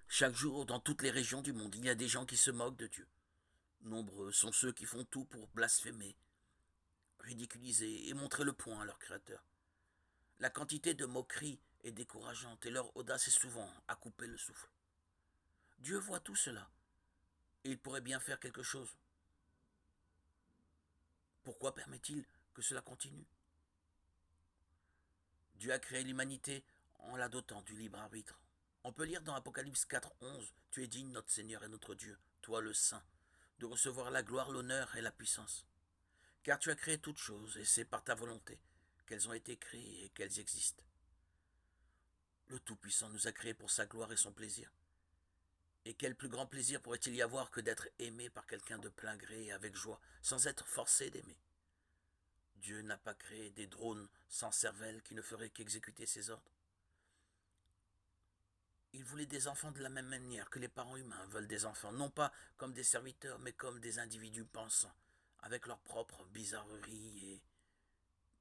Chaque jour, dans toutes les régions du monde, il y a des gens qui se moquent de Dieu. Nombreux sont ceux qui font tout pour blasphémer, ridiculiser et montrer le poing à leur Créateur. La quantité de moqueries est décourageante et leur audace est souvent à couper le souffle. Dieu voit tout cela et il pourrait bien faire quelque chose. Pourquoi permet-il que cela continue? Dieu a créé l'humanité en la dotant du libre arbitre. On peut lire dans Apocalypse 4:11, Tu es digne, notre Seigneur et notre Dieu, toi le Saint, de recevoir la gloire, l'honneur et la puissance. Car tu as créé toutes choses, et c'est par ta volonté qu'elles ont été créées et qu'elles existent. Le Tout-Puissant nous a créés pour sa gloire et son plaisir. Et quel plus grand plaisir pourrait-il y avoir que d'être aimé par quelqu'un de plein gré et avec joie, sans être forcé d'aimer? Dieu n'a pas créé des drones sans cervelle qui ne feraient qu'exécuter ses ordres. Il voulait des enfants de la même manière que les parents humains veulent des enfants, non pas comme des serviteurs, mais comme des individus pensants, avec leurs propres bizarreries et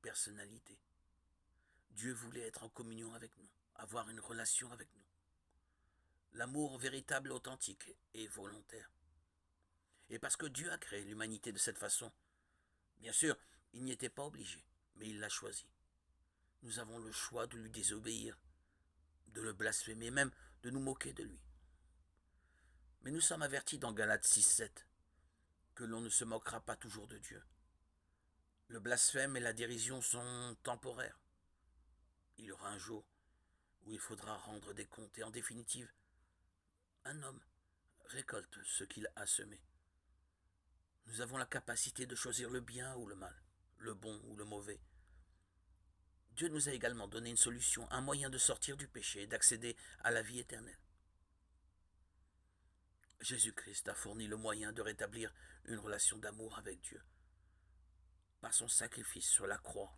personnalités. Dieu voulait être en communion avec nous, avoir une relation avec nous. L'amour véritable, authentique et volontaire. Et parce que Dieu a créé l'humanité de cette façon, bien sûr, il n'y était pas obligé, mais il l'a choisi. Nous avons le choix de lui désobéir, de le blasphémer, même de nous moquer de lui. Mais nous sommes avertis dans Galates 6:7 que l'on ne se moquera pas toujours de Dieu. Le blasphème et la dérision sont temporaires. Il y aura un jour où il faudra rendre des comptes et en définitive, un homme récolte ce qu'il a semé. Nous avons la capacité de choisir le bien ou le mal, le bon ou le mauvais. Dieu nous a également donné une solution, un moyen de sortir du péché et d'accéder à la vie éternelle. Jésus-Christ a fourni le moyen de rétablir une relation d'amour avec Dieu par son sacrifice sur la croix